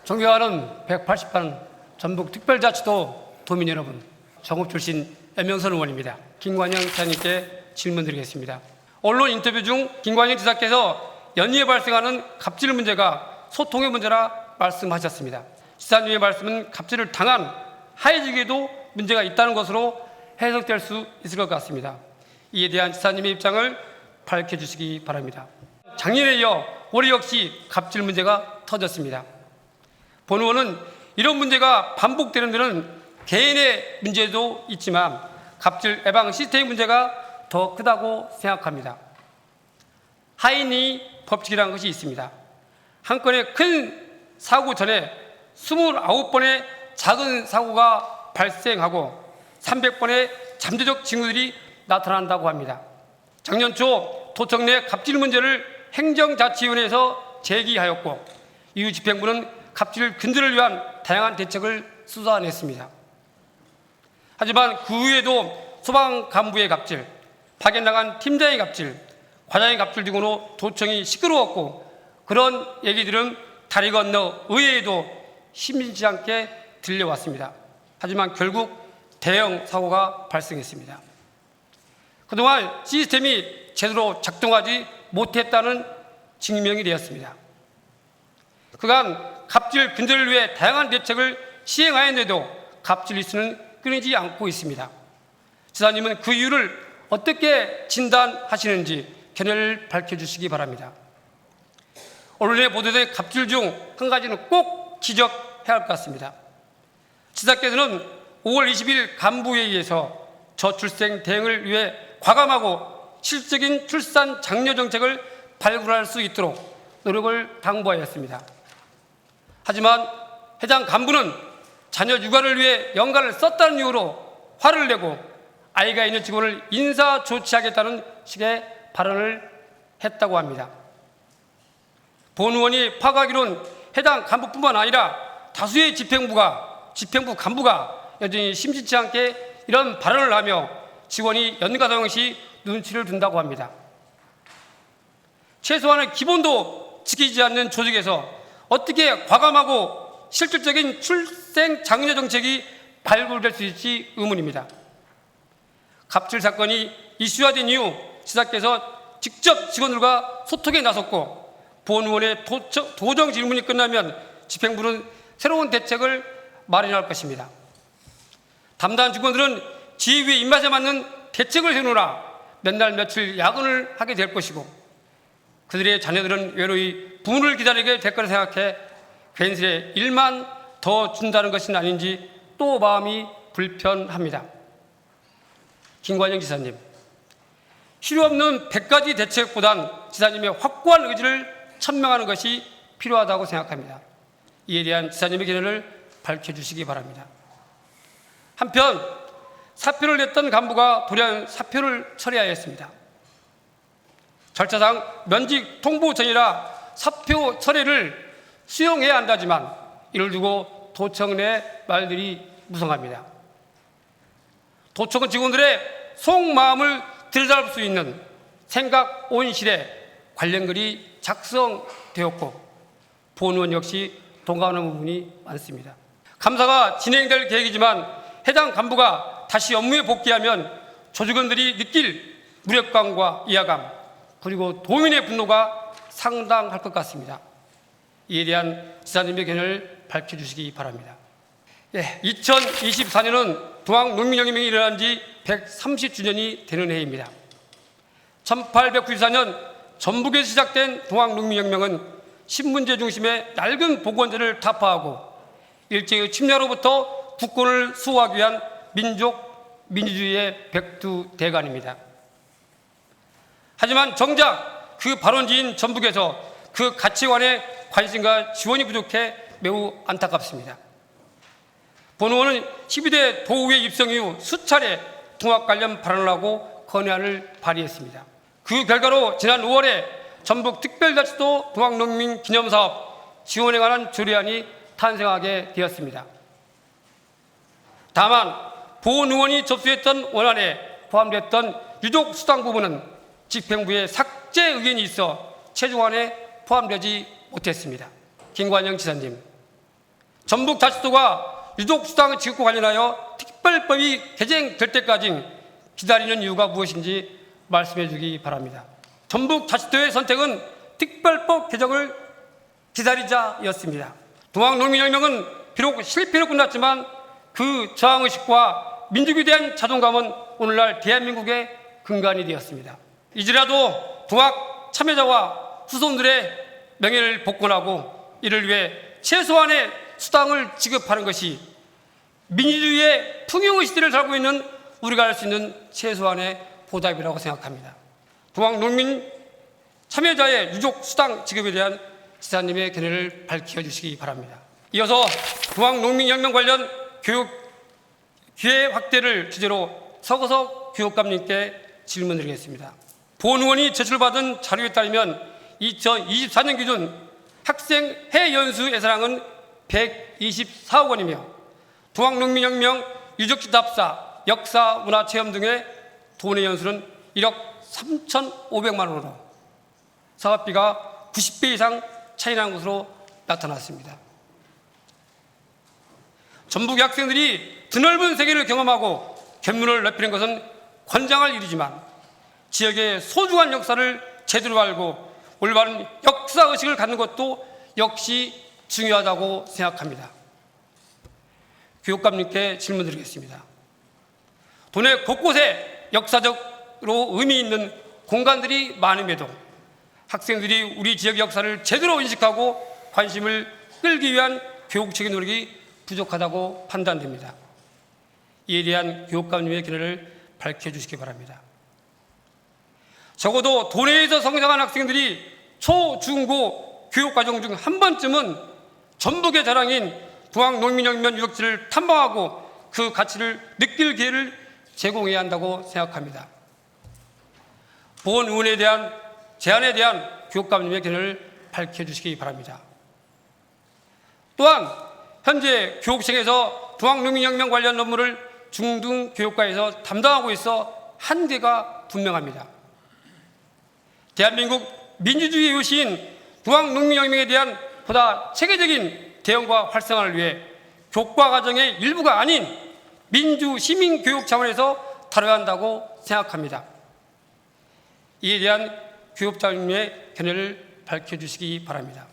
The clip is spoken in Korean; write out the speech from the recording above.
존경하는 180반 전북특별자치도 도민 여러분, 정읍 출신 연명선 의원입니다. 김관영 지사님께 질문드리겠습니다. 언론 인터뷰 중 김관영 지사께서 연이에 발생하는 갑질 문제가 소통의 문제라 말씀하셨습니다. 지사님의 말씀은 갑질을 당한 하해직에도 문제가 있다는 것으로 해석될 수 있을 것 같습니다. 이에 대한 지사님의 입장을 밝혀주시기 바랍니다. 작년에 이어 올해 역시 갑질 문제가 터졌습니다. 본 의원은 이런 문제가 반복되는 데는 개인의 문제도 있지만 갑질 예방 시스템의 문제가 더 크다고 생각합니다. 하인이 법칙이라는 것이 있습니다. 한 건의 큰 사고 전에 29번의 작은 사고가 발생하고 300번의 잠재적 징후들이 나타난다고 합니다. 작년 초 도청 내 갑질 문제를 행정자치위원회에서 제기하였고 이후 집행부는 갑질 근절을 위한 다양한 대책을 수사냈습니다. 하지만 그 후에도 소방 간부의 갑질, 파견나간 팀장의 갑질, 과장의 갑질 등으로 도청이 시끄러웠고 그런 얘기들은 다리 건너 의회에도 심심치 않게 들려왔습니다. 하지만 결국 대형 사고가 발생했습니다. 그동안 시스템이 제대로 작동하지 못했다는 증명이 되었습니다. 그간 갑질 근절을 위해 다양한 대책을 시행하였는데도 갑질 리스트는 끊이지 않고 있습니다. 지사님은 그 이유를 어떻게 진단하시는지 견해를 밝혀주시기 바랍니다. 언론에 보도된 갑질 중 한 가지는 꼭 지적해야 할 것 같습니다. 지사께서는 5월 20일 간부회의에서 저출생 대응을 위해 과감하고 실질적인 출산 장려 정책을 발굴할 수 있도록 노력을 당부하였습니다. 하지만 해당 간부는 자녀 육아를 위해 연가를 썼다는 이유로 화를 내고 아이가 있는 직원을 인사 조치하겠다는 식의 발언을 했다고 합니다. 본 의원이 파악하기로는 해당 간부뿐만 아니라 다수의 집행부 간부가 여전히 심심치 않게 이런 발언을 하며 직원이 연가 사용 시 눈치를 준다고 합니다. 최소한의 기본도 지키지 않는 조직에서 어떻게 과감하고 실질적인 출생 장려 정책이 발굴될 수 있을지 의문입니다. 갑질 사건이 이슈화된 이후 지사께서 직접 직원들과 소통에 나섰고 본 의원의 도정 질문이 끝나면 집행부는 새로운 대책을 마련할 것입니다. 담당한 직원들은 지휘의 입맛에 맞는 대책을 세우느라 몇 날 며칠 야근을 하게 될 것이고 그들의 자녀들은 외로이 부모를 기다리게 될 거라 생각해 괜스레 일만 더 준다는 것은 아닌지 또 마음이 불편합니다. 김관영 지사님, 필요 없는 100가지 대책보단 지사님의 확고한 의지를 천명하는 것이 필요하다고 생각합니다. 이에 대한 지사님의 견해를 밝혀주시기 바랍니다. 한편 사표를 냈던 간부가 돌연 사표를 처리하였습니다. 절차상 면직 통보 전이라 사표 처리를 수용해야 한다지만 이를 두고 도청 내 말들이 무성합니다. 도청은 직원들의 속마음을 들여다볼 수 있는 생각 온실에 관련 글이 작성되었고 본 의원 역시 동감하는 부분이 많습니다. 감사가 진행될 계획이지만 해당 간부가 다시 업무에 복귀하면 조직원들이 느낄 무력감과 위화감 그리고 도민의 분노가 상당할 것 같습니다. 이에 대한 지사님의 견해를 밝혀주시기 바랍니다. 2024년은 동학농민혁명이 일어난 지 130주년이 되는 해입니다. 1894년 전북에서 시작된 동학농민혁명은 신문제 중심의 낡은 복원제를 타파하고 일제의 침략으로부터 국권을 수호하기 위한 민주주의의 백두대간입니다. 하지만 정작 그 발원지인 전북에서 그 가치관에 관심과 지원이 부족해 매우 안타깝습니다. 본 의원은 12대 도의회 입성 이후 수차례 통합 관련 발언을 하고 건의안을 발의했습니다. 그 결과로 지난 5월에 전북특별자치도 동학농민 기념사업 지원에 관한 조례안이 탄생하게 되었습니다. 다만 본 의원이 접수했던 원안에 포함됐던 유족수당 부분은 집행부의 삭제 의견이 있어 최종안에 포함되지 못했습니다. 김관영 지사님, 전북자치도가 유족수당 지급과 관련하여 특별법이 개정될 때까지 기다리는 이유가 무엇인지 말씀해 주기 바랍니다. 전북자치도의 선택은 특별법 개정을 기다리자였습니다. 동학농민혁명은 비록 실패로 끝났지만 그 저항의식과 민족에 대한 자존감은 오늘날 대한민국의 근간이 되었습니다. 이제라도 동학 참여자와 후손들의 명예를 복권하고 이를 위해 최소한의 수당을 지급하는 것이 민주주의의 풍요의 시대를 살고 있는 우리가 할 수 있는 최소한의 보답이라고 생각합니다. 동학농민 참여자의 유족 수당 지급에 대한 지사님의 견해를 밝혀주시기 바랍니다. 이어서 동학농민혁명 관련 교육 기회 확대를 주제로 서거석 교육감님께 질문드리겠습니다. 본 의원이 제출받은 자료에 따르면 2024년 기준 학생 해연수 예산량은 124억 원이며 동학농민혁명 유적지답사, 역사, 문화체험 등의 도내 연수는 1억 3,500만 원으로 사업비가 90배 이상 차이나는 것으로 나타났습니다. 전북의 학생들이 드넓은 세계를 경험하고 견문을 넓히는 것은 권장할 일이지만 지역의 소중한 역사를 제대로 알고 올바른 역사의식을 갖는 것도 역시 중요하다고 생각합니다. 교육감님께 질문드리겠습니다. 도내 곳곳에 역사적으로 의미 있는 공간들이 많음에도 학생들이 우리 지역 역사를 제대로 인식하고 관심을 끌기 위한 교육적인 노력이 부족하다고 판단됩니다. 이에 대한 교육감님의 견해를 밝혀주시기 바랍니다. 적어도 도내에서 성장한 학생들이 초, 중, 고 교육과정 중 한 번쯤은 전북의 자랑인 동학농민혁명 유적지를 탐방하고 그 가치를 느낄 기회를 제공해야 한다고 생각합니다. 본 의원에 대한 제안에 대한 교육감님의 견해를 밝혀주시기 바랍니다. 또한 현재 교육청에서 동학농민혁명 관련 업무를 중등교육과에서 담당하고 있어 한계가 분명합니다. 대한민국 민주주의의 요시인 동학농민혁명에 대한 보다 체계적인 대응과 활성화를 위해 교과 과정의 일부가 아닌 민주 시민교육 차원에서 다뤄야 한다고 생각합니다. 이에 대한 교육장님의 견해를 밝혀주시기 바랍니다.